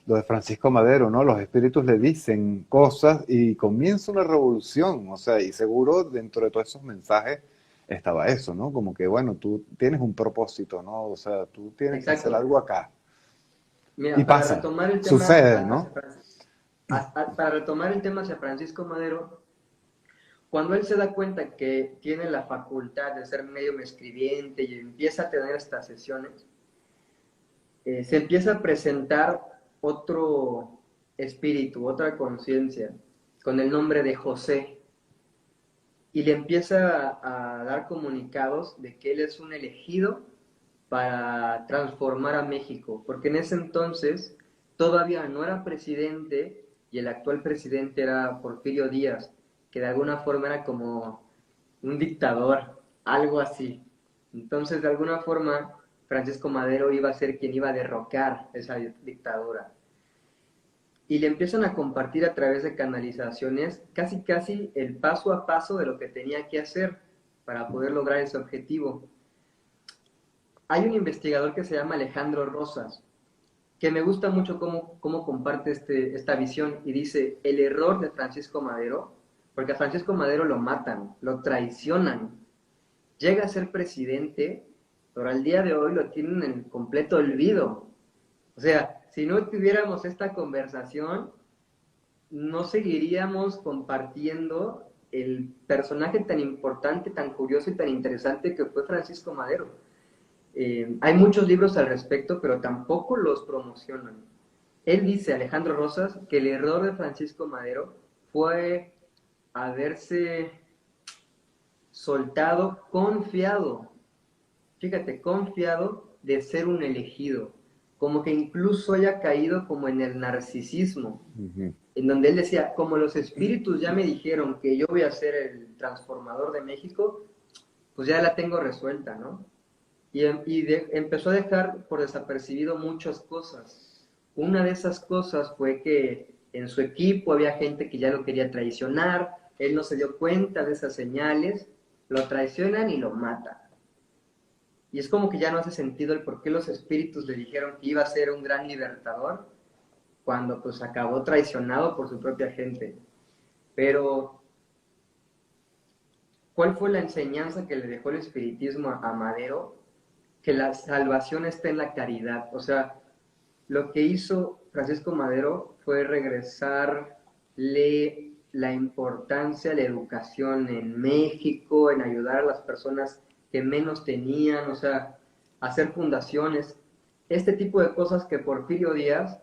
lo de Francisco Madero, ¿no? Los espíritus le dicen cosas y comienza una revolución, o sea, y seguro dentro de todos esos mensajes estaba eso, ¿no? Como que, bueno, tú tienes un propósito, ¿no? O sea, tú tienes que hacer exacto. algo acá. Y Mira, pasa, sucede, ¿no? Para retomar el tema hacia Francisco Madero, cuando él se da cuenta que tiene la facultad de ser medio escribiente y empieza a tener estas sesiones, se empieza a presentar otro espíritu, otra conciencia, con el nombre de José, y le empieza a dar comunicados de que él es un elegido para transformar a México, porque en ese entonces todavía no era presidente y el actual presidente era Porfirio Díaz, que de alguna forma era como un dictador, algo así. Entonces, de alguna forma, Francisco Madero iba a ser quien iba a derrocar esa dictadura. Y le empiezan a compartir a través de canalizaciones casi casi el paso a paso de lo que tenía que hacer para poder lograr ese objetivo. Hay un investigador que se llama Alejandro Rosas, que me gusta mucho cómo comparte esta visión y dice, el error de Francisco Madero, porque a Francisco Madero lo matan, lo traicionan, llega a ser presidente, pero al día de hoy lo tienen en completo olvido. O sea, si no tuviéramos esta conversación, no seguiríamos compartiendo el personaje tan importante, tan curioso y tan interesante que fue Francisco Madero. Hay muchos libros al respecto, pero tampoco los promocionan. Él dice, Alejandro Rosas, que el error de Francisco Madero fue haberse soltado confiado, fíjate, confiado de ser un elegido, como que incluso haya caído como en el narcisismo, Ujú. en donde él decía, como los espíritus ya me dijeron que yo voy a ser el transformador de México, pues ya la tengo resuelta, ¿no? Empezó a dejar por desapercibido muchas cosas. Una de esas cosas fue que en su equipo había gente que ya lo quería traicionar, él no se dio cuenta de esas señales, lo traicionan y lo matan. Y es como que ya no hace sentido el por qué los espíritus le dijeron que iba a ser un gran libertador cuando pues acabó traicionado por su propia gente. Pero, ¿cuál fue la enseñanza que le dejó el espiritismo a Madero? Que la salvación está en la caridad. O sea, lo que hizo Francisco Madero fue regresarle la importancia a la educación en México, en ayudar a las personas que menos tenían, o sea, hacer fundaciones, este tipo de cosas que Porfirio Díaz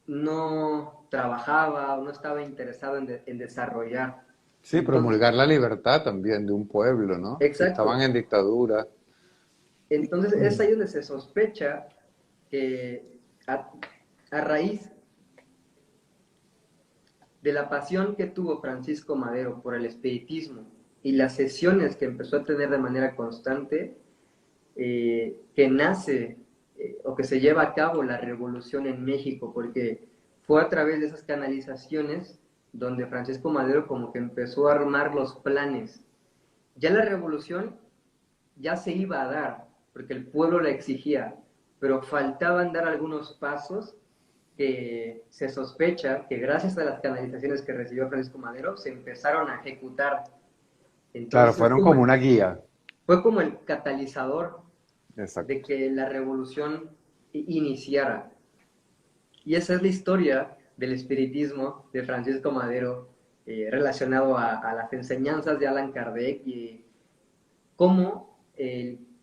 no trabajaba o no estaba interesado en desarrollar. Sí, Entonces, promulgar la libertad también de un pueblo, ¿no? Si estaban exacto. en dictadura. Entonces es ahí donde se sospecha que a raíz de la pasión que tuvo Francisco Madero por el espiritismo y las sesiones que empezó a tener de manera constante, que nace o que se lleva a cabo la revolución en México, porque fue a través de esas canalizaciones donde Francisco Madero como que empezó a armar los planes. Ya la revolución ya se iba a dar, porque el pueblo la exigía, pero faltaban dar algunos pasos que se sospecha que gracias a las canalizaciones que recibió Francisco Madero se empezaron a ejecutar. Claro, Entonces fueron como una guía. fue como el catalizador de Exacto. que la revolución iniciara. Y esa es la historia del espiritismo de Francisco Madero, relacionado a las enseñanzas de Allan Kardec y cómo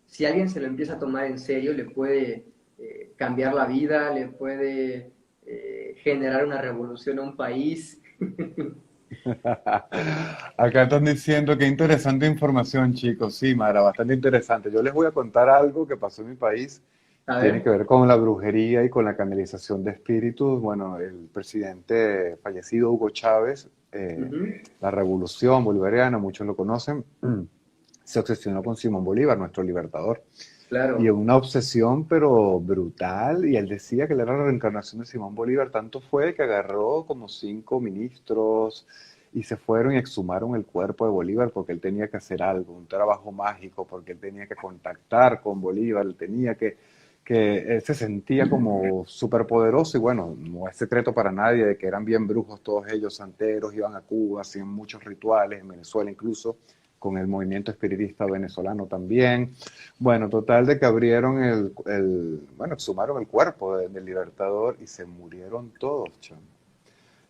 si alguien se lo empieza a tomar en serio le puede cambiar la vida, le puede generar una revolución a un país. Acá están diciendo que interesante información, chicos. Sí, Mara, bastante interesante. Yo les voy a contar algo que pasó en mi país. A Tiene que ver. ver con la brujería y con la canalización de espíritus. Bueno, el presidente fallecido Hugo Chávez, Uh-huh. la revolución bolivariana, muchos lo conocen, se obsesionó con Simón Bolívar, nuestro libertador. Y Claro. una obsesión, pero brutal, y él decía que él era la reencarnación de Simón Bolívar, tanto fue que agarró como 5 ministros y se fueron y exhumaron el cuerpo de Bolívar porque él tenía que hacer algo, un trabajo mágico, porque él tenía que contactar con Bolívar, él tenía que él se sentía como superpoderoso y bueno, no es secreto para nadie de que eran bien brujos todos ellos, santeros, iban a Cuba, hacían muchos rituales, en Venezuela incluso, con el movimiento espiritista venezolano también. Bueno, total de que abrieron bueno, exhumaron el cuerpo del Libertador y se murieron todos, chamo.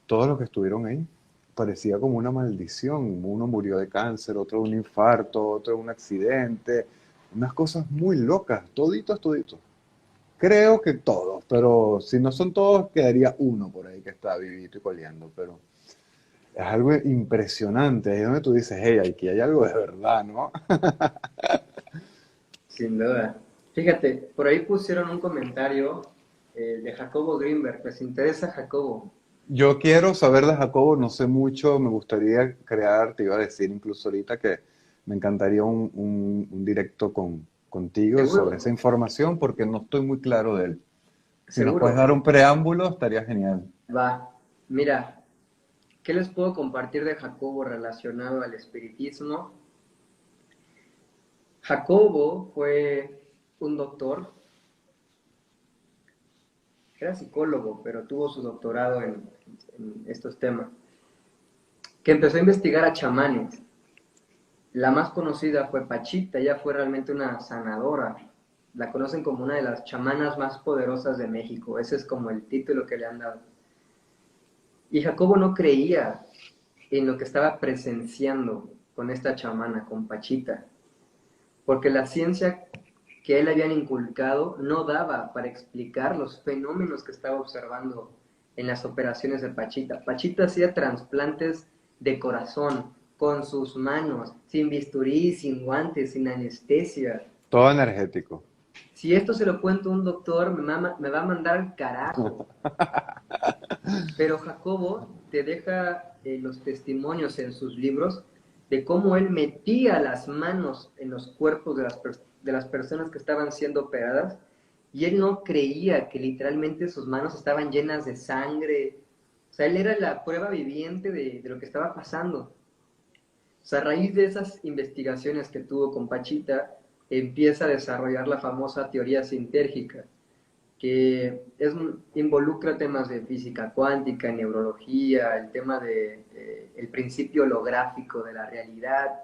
Todos los que estuvieron ahí. Parecía como una maldición. Uno murió de cáncer, otro de un infarto, otro de un accidente. Unas cosas muy locas, toditos, toditos. Creo que todos, pero si no son todos, quedaría uno por ahí que está vivito y coleando, pero es algo impresionante. Ahí es donde tú dices, hey, aquí hay algo de verdad, ¿no? Sin duda. Fíjate, por ahí pusieron un comentario de Jacobo Greenberg. ¿Les interesa Jacobo? Yo quiero saber de Jacobo, no sé mucho, me gustaría crear, te iba a decir incluso ahorita que me encantaría un directo contigo sobre esa Seguro, información porque no estoy muy claro de él. Si nos puedes dar seguro. un preámbulo, estaría genial. Va. Mira, ¿qué les puedo compartir de Jacobo relacionado al espiritismo? Jacobo fue un doctor, era psicólogo, pero tuvo su doctorado en estos temas, que empezó a investigar a chamanes. La más conocida fue Pachita, ella fue realmente una sanadora. La conocen como una de las chamanas más poderosas de México. Ese es como el título que le han dado. Y Jacobo no creía en lo que estaba presenciando con esta chamana, con Pachita, porque la ciencia que él habían inculcado no daba para explicar los fenómenos que estaba observando en las operaciones de Pachita. Pachita hacía trasplantes de corazón con sus manos, sin bisturí, sin guantes, sin anestesia. Todo energético. Si esto se lo cuento a un doctor, me va a mandar al carajo. Pero Jacobo te deja los testimonios en sus libros de cómo él metía las manos en los cuerpos de las personas que estaban siendo operadas y él no creía que literalmente sus manos estaban llenas de sangre. O sea, él era la prueba viviente de lo que estaba pasando. O sea, a raíz de esas investigaciones que tuvo con Pachita, empieza a desarrollar la famosa teoría sintérgica, que involucra temas de física cuántica, neurología, el tema de el principio holográfico de la realidad.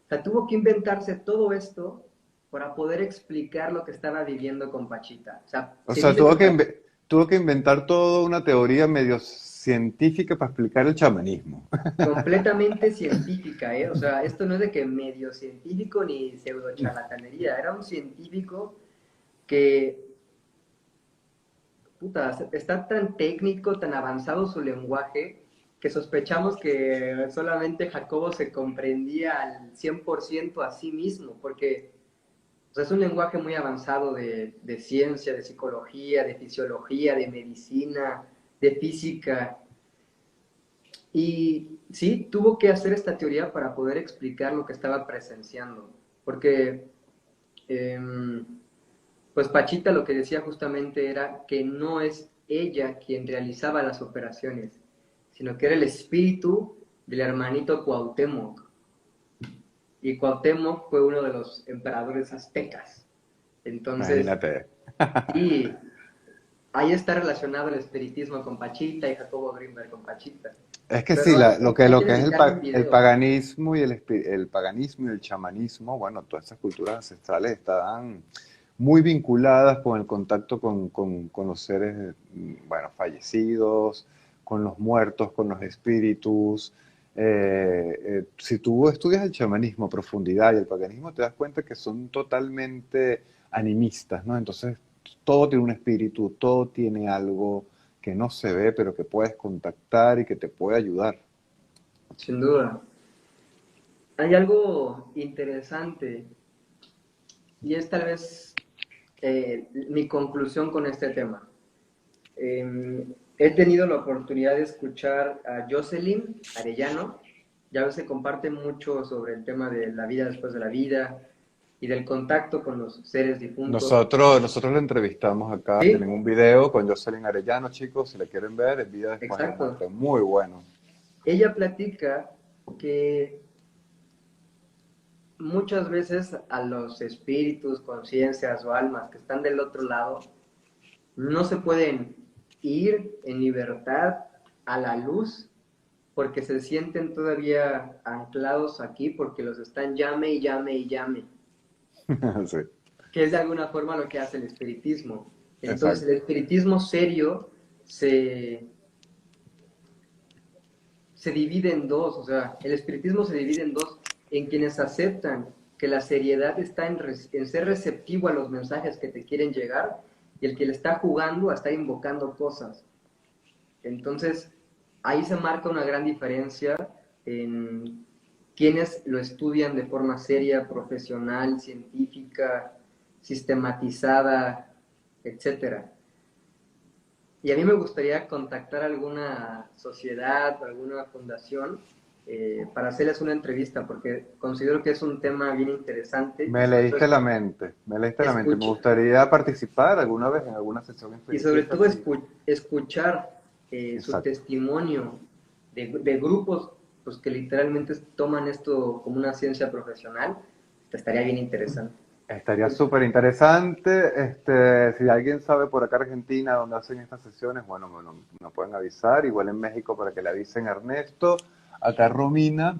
O sea, tuvo que inventarse todo esto para poder explicar lo que estaba viviendo con Pachita. O sea, O se sea, dice que tuvo que inventar toda una teoría medio científica para explicar el chamanismo. completamente científica, ¿eh? O sea, esto no es de que medio científico ni pseudo charlatanería, era un científico que, puta, está tan técnico, tan avanzado su lenguaje, que sospechamos que solamente Jacobo se comprendía al 100% a sí mismo, porque o sea, es un lenguaje muy avanzado de ciencia, de psicología, de fisiología, de medicina, de física. Y sí, tuvo que hacer esta teoría para poder explicar lo que estaba presenciando, porque eh, pues Pachita lo que decía justamente era que no es ella quien realizaba las operaciones, sino que era el espíritu del hermanito Cuauhtémoc. Y Cuauhtémoc fue uno de los emperadores aztecas. Entonces, Imagínate. sí, ahí está relacionado el espiritismo con Pachita y Jacobo Grinberg con Pachita. Es que sí, Pero hay lo que que es dedicarle un el video. paganismo y el paganismo y el chamanismo, bueno, todas esas culturas ancestrales estaban muy vinculadas con el contacto con los seres, bueno, fallecidos, con los muertos, con los espíritus. Si tú estudias el chamanismo a profundidad y el paganismo, te das cuenta que son totalmente animistas, ¿no? Entonces, todo tiene un espíritu, todo tiene algo que no se ve, pero que puedes contactar y que te puede ayudar. Sin duda. Hay algo interesante y es tal vez mi conclusión con este tema. He tenido la oportunidad de escuchar a Jocelyn Arellano, ya se comparte mucho sobre el tema de la vida después de la vida y del contacto con los seres difuntos. Nosotros lo entrevistamos acá, Sí, tienen un video con Jocelyn Arellano, chicos, si le quieren ver, el video después de muerte, exacto. muy bueno. Ella platica que muchas veces a los espíritus, conciencias o almas que están del otro lado no se pueden ir en libertad a la luz porque se sienten todavía anclados aquí porque los están llame y llame y llame, Sí, que es de alguna forma lo que hace el espiritismo. Entonces el exacto. espiritismo serio se, se divide en dos, o sea, el espiritismo se divide en dos, en quienes aceptan que la seriedad está en ser receptivo a los mensajes que te quieren llegar y el que le está jugando a estar invocando cosas. Entonces, ahí se marca una gran diferencia en quienes lo estudian de forma seria, profesional, científica, sistematizada, etcétera. Y a mí me gustaría contactar alguna sociedad, alguna fundación, para hacerles una entrevista, porque considero que es un tema bien interesante y Me leíste la mente, me leíste la mente. Me escuch gustaría participar alguna vez en alguna sesión y sobre espiritista, todo sí. escuchar su Exacto. testimonio de grupos pues, que literalmente toman esto como una ciencia profesional, estaría bien interesante. Estaría súper interesante. Si alguien sabe por acá Argentina dónde hacen estas sesiones, bueno, me pueden avisar. Igual en México para que le avisen a Ernesto. Acá Romina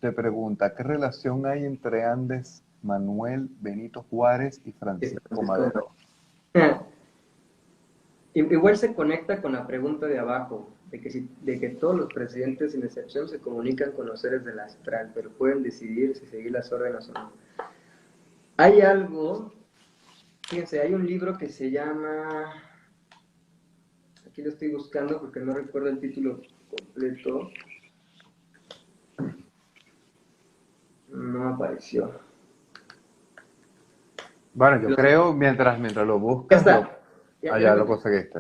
te pregunta, ¿qué relación hay entre Andes Manuel, Benito Juárez y Francisco Francisco. Madero? Igual se conecta con la pregunta de abajo, de que todos los presidentes sin excepción se comunican con los seres del astral, pero pueden decidir si seguir las órdenes o no. Hay algo, fíjense, hay un libro que se llama, aquí lo estoy buscando porque no recuerdo el título completo, no apareció. Bueno, yo Los, creo, mientras lo ya buscas, está, ya allá lo lo encontré. conseguiste.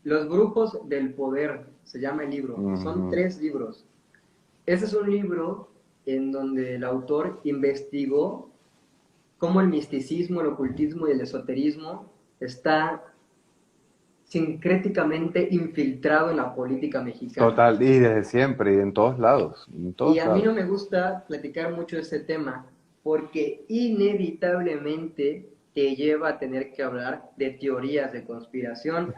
Los grupos del poder, se llama el libro, y son Ujú. 3 libros. Ese es un libro en donde el autor investigó cómo el misticismo, el ocultismo y el esoterismo está sincréticamente infiltrado en la política mexicana. Total, y desde siempre, y en todos lados, en Y todos a mí no lados. me gusta platicar mucho de este tema, porque inevitablemente te lleva a tener que hablar de teorías de conspiración,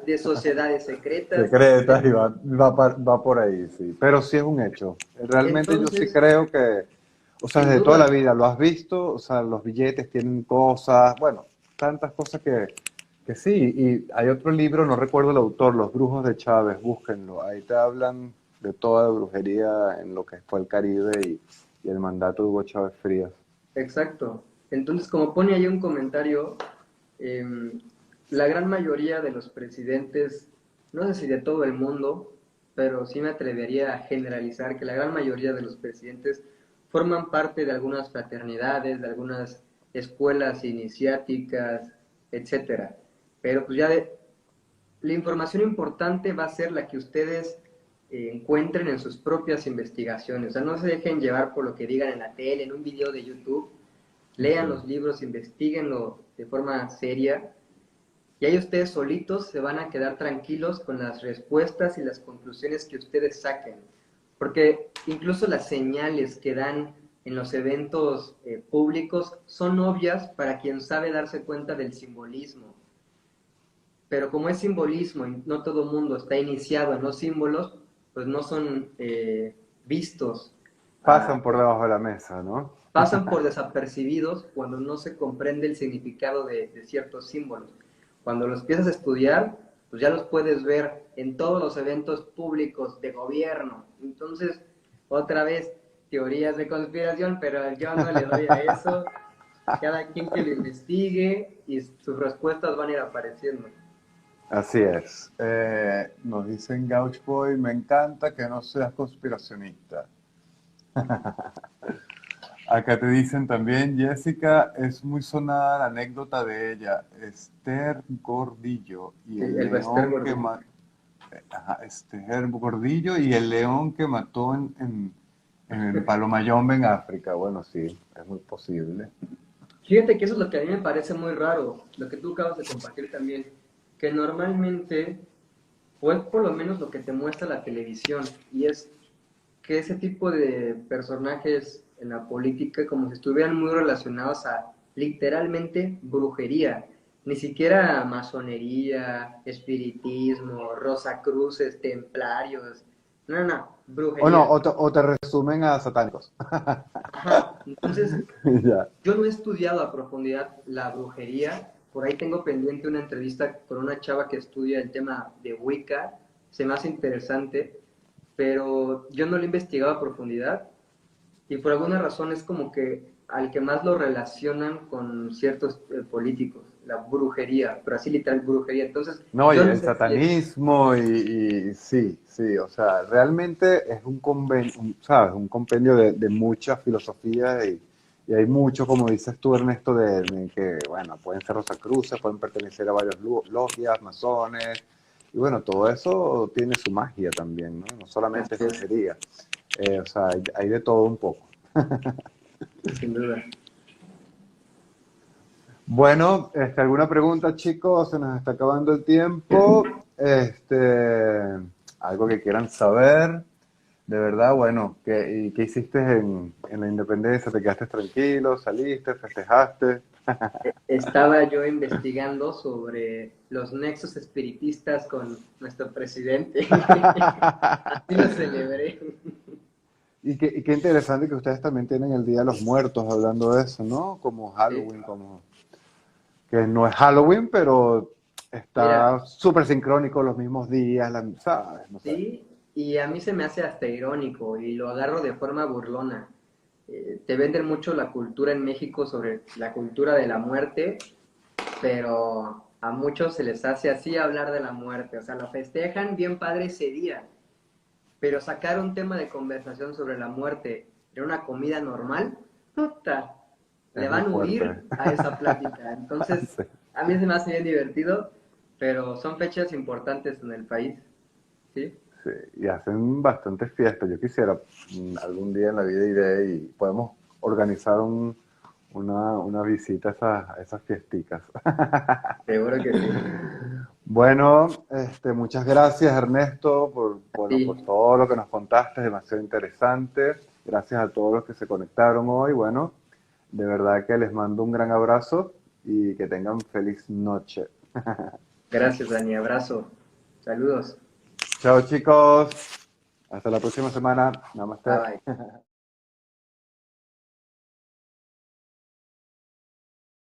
de sociedades secretas. Secretas y va por ahí, sí. Pero sí es un hecho. Realmente yo sí Entonces, creo que, o sea, sin desde toda la duda, vida lo has visto, o sea, los billetes tienen cosas, bueno, tantas cosas que sí. Y hay otro libro, no recuerdo el autor, Los Brujos de Chávez, búsquenlo. Ahí te hablan de toda la brujería en lo que fue el Caribe y el mandato de Hugo Chávez Frías. exacto. Entonces, como pone ahí un comentario, eh, la gran mayoría de los presidentes, no sé si de todo el mundo, pero sí me atrevería a generalizar que la gran mayoría de los presidentes forman parte de algunas fraternidades, de algunas escuelas iniciáticas, etcétera. Pero pues la información importante va a ser la que ustedes encuentren en sus propias investigaciones. O sea, no se dejen llevar por lo que digan en la tele, en un video de YouTube. Lean Ujú. los libros, investiguenlo de forma seria y ahí ustedes solitos se van a quedar tranquilos con las respuestas y las conclusiones que ustedes saquen. Porque incluso las señales que dan en los eventos públicos son obvias para quien sabe darse cuenta del simbolismo. Pero como es simbolismo y no todo el mundo está iniciado en los símbolos, pues no son vistos, Pasan por debajo de la mesa, ¿no? pasan por desapercibidos cuando no se comprende el significado de ciertos símbolos. Cuando los empiezas a estudiar, pues ya los puedes ver en todos los eventos públicos de gobierno. Entonces, otra vez, teorías de conspiración, pero yo no le doy a eso. Cada quien que lo investigue y sus respuestas van a ir apareciendo. Así es. Nos dicen Gauch Boy, me encanta que no seas conspiracionista. Acá te dicen también, Jessica, es muy sonada la anécdota de ella, Esther Gordillo y Sí, el el Bester león que Gordillo. Esther Gordillo y el león que mató en Palomayombe en África. Bueno, sí, es muy posible. Fíjate que eso es lo que a mí me parece muy raro, lo que tú acabas de compartir también, que normalmente, o es por lo menos lo que te muestra la televisión, y es que ese tipo de personajes en la política como si estuvieran muy relacionados a literalmente brujería, ni siquiera masonería, espiritismo, rosacruces, templarios, no, no, O no, brujería. o te resumen a satánicos. Ajá, entonces Ya. yo no he estudiado a profundidad la brujería, por ahí tengo pendiente una entrevista con una chava que estudia el tema de Wicca, se me hace interesante, pero yo no lo he investigado a profundidad y por alguna razón es como que al que más lo relacionan con ciertos políticos, la brujería, pero así literal brujería. Entonces, No, y yo no el sé si es, satanismo y sí, sí, o sea, realmente es ¿sabes? Un compendio de muchas filosofías y hay mucho, como dices tú, Ernesto, de que, bueno, pueden ser Rosacruces, pueden pertenecer a varias logias, masones, y bueno, todo eso tiene su magia también, ¿no? No solamente es así es, brujería, o sea, hay de todo un poco. sin duda. Bueno, ¿alguna pregunta, chicos? Se nos está acabando el tiempo. Algo que quieran saber. De verdad, bueno, ¿qué hiciste en la independencia? ¿Te quedaste tranquilo? ¿Saliste? ¿Festejaste? Estaba yo investigando sobre los nexos espiritistas con nuestro presidente. Así lo celebré. Y qué interesante que ustedes también tienen el Día de los Muertos hablando de eso, ¿no? Como Sí. Halloween, como que no es Halloween, pero Mira, está súper sincrónico los mismos días, ¿sabes? No sé. sí, y a mí se me hace hasta irónico y lo agarro de forma burlona. Te venden mucho la cultura en México sobre la cultura de la muerte, pero a muchos se les hace así hablar de la muerte. O sea, lo festejan bien padre ese día, pero sacar un tema de conversación sobre la muerte en una comida normal, puta, le Es muy van a fuerte. huir a esa plática. Entonces, Sí. a mí se me hace bien divertido, pero son fechas importantes en el país, ¿sí? Sí, y hacen bastantes fiestas. Yo quisiera algún día en la vida iré y podemos organizar una visita a esas fiesticas. Seguro que sí. Bueno, muchas gracias Ernesto bueno, por Sí, todo lo que nos contaste, es demasiado interesante. Gracias a todos los que se conectaron hoy. Bueno, De verdad que les mando un gran abrazo y que tengan feliz noche. Gracias, Dani. Abrazo. Saludos. Chao chicos, hasta la próxima semana. Bye Namaste. bye.